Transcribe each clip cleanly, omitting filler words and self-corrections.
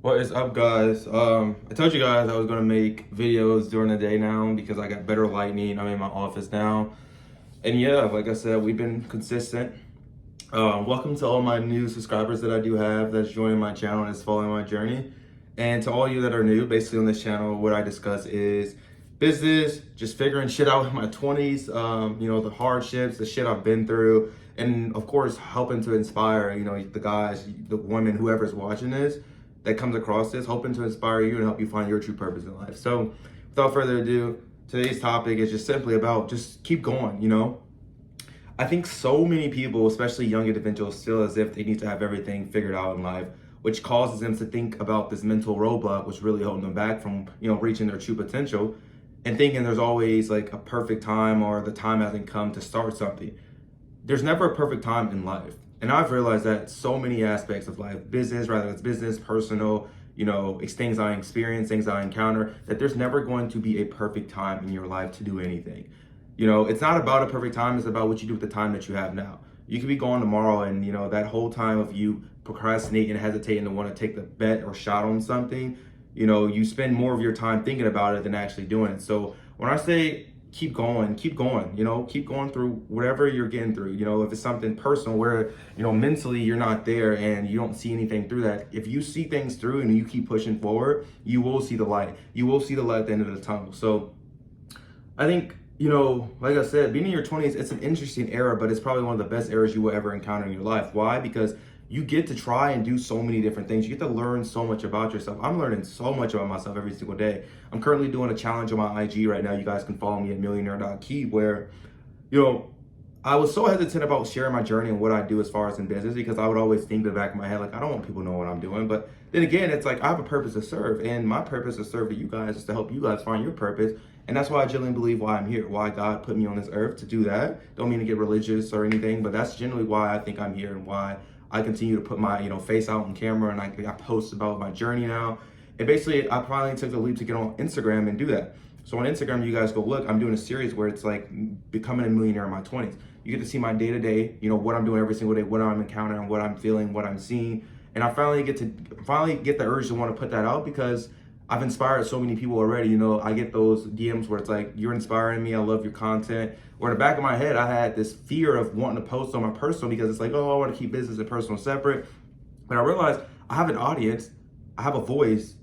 What is up, guys? I told you guys I was gonna make videos during the day now because I got better lighting. I'm in my office now, and yeah, like I said, we've been consistent. Welcome to all my new subscribers that I do have that's joining my channel and is following my journey. And to all you that are new, basically on this channel, what I discuss is business, just figuring shit out in my 20s, the hardships, the shit I've been through, and of course, helping to inspire, the guys, the women, whoever's watching this that comes across this, hoping to inspire you and help you find your true purpose in life. So without further ado, today's topic is just simply about just keep going. I think so many people, especially young individuals, feel as if they need to have everything figured out in life, which causes them to think about this mental roadblock, which really holding them back from, reaching their true potential, and thinking there's always like a perfect time or the time hasn't come to start something. There's never a perfect time in life. And I've realized that so many aspects of life, business, whether it's business, personal, things I experience, things I encounter, that there's never going to be a perfect time in your life to do anything. It's not about a perfect time, it's about what you do with the time that you have now. You could be going tomorrow and, that whole time of you procrastinating and hesitating to want to take the bet or shot on something, you spend more of your time thinking about it than actually doing it. So when I say keep going, keep going through whatever you're getting through. If it's something personal where, mentally you're not there and you don't see anything through that, if you see things through and you keep pushing forward, you will see the light. You will see the light at the end of the tunnel. So I think, like I said, being in your 20s, it's an interesting era, but it's probably one of the best eras you will ever encounter in your life. Why? Because you get to try and do so many different things. You get to learn so much about yourself. I'm learning so much about myself every single day. I'm currently doing a challenge on my IG right now. You guys can follow me at millionaire.key where, I was so hesitant about sharing my journey and what I do as far as in business because I would always think in the back of my head, like, I don't want people to know what I'm doing. But then again, it's like I have a purpose to serve, and my purpose to serve to you guys is to help you guys find your purpose. And that's why I genuinely believe why I'm here, why God put me on this earth to do that. Don't mean to get religious or anything, but that's generally why I think I'm here and why I continue to put my, face out on camera and I post about my journey now. And basically, I finally took the leap to get on Instagram and do that. So on Instagram, you guys go look, I'm doing a series where it's like becoming a millionaire in my 20s. You get to see my day-to-day, what I'm doing every single day, what I'm encountering, what I'm feeling, what I'm seeing. And I finally get the urge to want to put that out because I've inspired so many people already. I get those DMs where it's like, you're inspiring me, I love your content. Or in the back of my head, I had this fear of wanting to post on my personal because it's like, oh, I want to keep business and personal separate. But I realized I have an audience, I have a voice,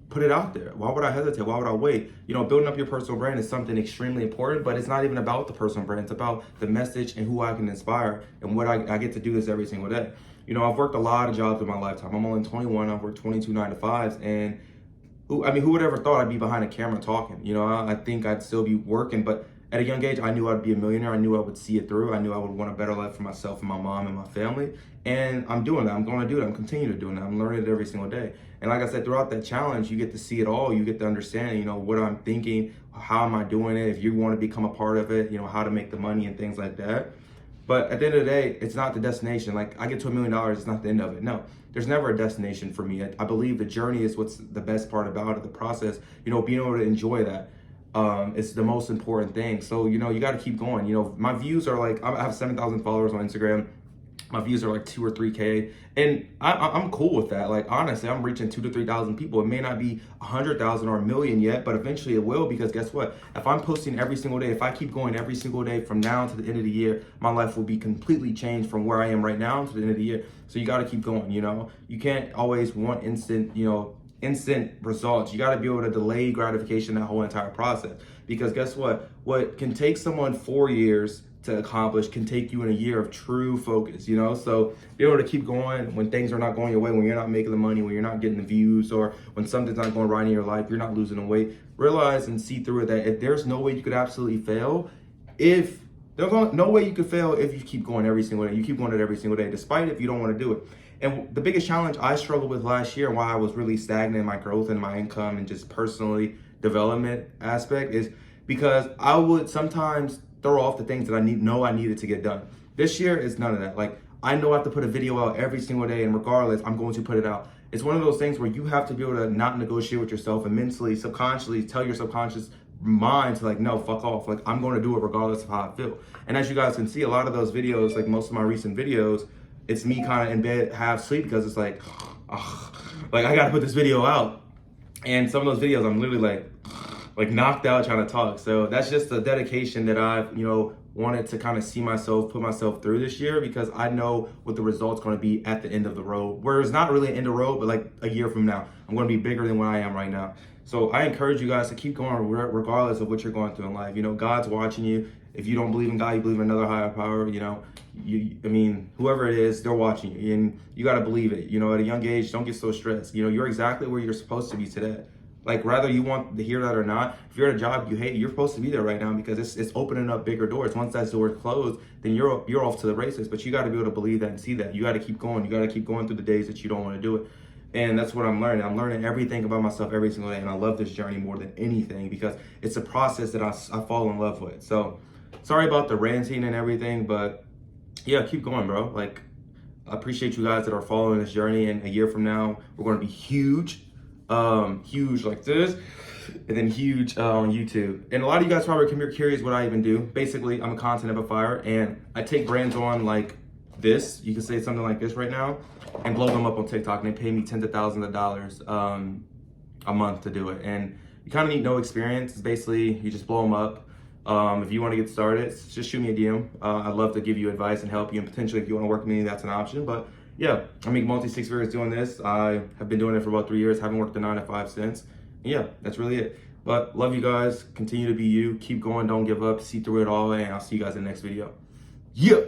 put it out there. Why would I hesitate? Why would I wait? Building up your personal brand is something extremely important, but it's not even about the personal brand. It's about the message and who I can inspire and what I get to do this every single day. I've worked a lot of jobs in my lifetime. I'm only 21, I've worked 22 9-to-5s, and who would ever thought I'd be behind a camera talking? I think I'd still be working, but at a young age, I knew I'd be a millionaire. I knew I would see it through. I knew I would want a better life for myself and my mom and my family. And I'm doing that. I'm going to do it. I'm continuing to do it. I'm learning it every single day. And like I said, throughout that challenge, you get to see it all. You get to understand, what I'm thinking, how am I doing it? If you want to become a part of it, how to make the money and things like that. But at the end of the day, it's not the destination. Like, I get to $1 million, it's not the end of it. No, there's never a destination for me. I believe the journey is what's the best part about it, the process, being able to enjoy that. It's the most important thing. So, you got to keep going. My views are like, I have 7,000 followers on Instagram. My views are like 2 or 3K. And I'm cool with that. Like, honestly, I'm reaching 2,000 to 3,000 people. It may not be 100,000 or a million yet, but eventually it will, because guess what? If I'm posting every single day, if I keep going every single day from now to the end of the year, my life will be completely changed from where I am right now to the end of the year. So you got to keep going, You can't always want instant results. You got to be able to delay gratification that whole entire process, because guess what can take someone 4 years to accomplish can take you in a year of true focus. So be able to keep going when things are not going your way, when you're not making the money, when you're not getting the views, or when something's not going right in your life, you're not losing the weight. Realize and see through it that if there's no way you could absolutely fail, if there's no way you could fail if you keep going every single day, you keep going it every single day, despite if you don't want to do it. And the biggest challenge I struggled with last year, and why I was really stagnant in my growth and my income and just personally development aspect, is because I would sometimes throw off the things that I needed to get done. This year is none of that. Like, I know I have to put a video out every single day, and regardless, I'm going to put it out. It's one of those things where you have to be able to not negotiate with yourself and mentally, subconsciously tell your subconscious mind to, like, no, fuck off. Like, I'm going to do it regardless of how I feel. And as you guys can see, a lot of those videos, like most of my recent videos, it's me kind of in bed, half sleep, because it's like, like I gotta put this video out. And some of those videos I'm literally like knocked out trying to talk. So that's just the dedication that I've, wanted to kind of see myself, put myself through this year, because I know what the result's going to be at the end of the road. Where it's not really an end of road, but like a year from now, I'm going to be bigger than what I am right now. So I encourage you guys to keep going regardless of what you're going through in life. God's watching you. If you don't believe in God, you believe in another higher power, whoever it is, they're watching you, and you got to believe it. At a young age, don't get so stressed. You're exactly where you're supposed to be today. Like, whether you want to hear that or not, if you're at a job you hate, you're supposed to be there right now, because it's opening up bigger doors. Once that door is closed, then you're off to the races. But you got to be able to believe that and see that. You got to keep going. You got to keep going through the days that you don't want to do it. And that's what I'm learning. I'm learning everything about myself every single day. And I love this journey more than anything, because it's a process that I fall in love with. So sorry about the ranting and everything, but yeah, keep going, bro. Like, I appreciate you guys that are following this journey. And a year from now, we're going to be huge like this, and then huge on YouTube. And a lot of you guys probably are curious what I even do. Basically, I'm a content amplifier, and I take brands on like this. You can say something like this right now, and blow them up on TikTok, and they pay me tens of thousands of dollars a month to do it. And you kind of need no experience. It's basically, you just blow them up. If you want to get started, just shoot me a DM. I'd love to give you advice and help you, and potentially if you want to work with me, that's an option. But yeah, I make multi-six figures doing this. I have been doing it for about 3 years. Haven't worked a 9 to 5 since. Yeah, that's really it. But love you guys. Continue to be you. Keep going. Don't give up. See through it all. And I'll see you guys in the next video. Yeah.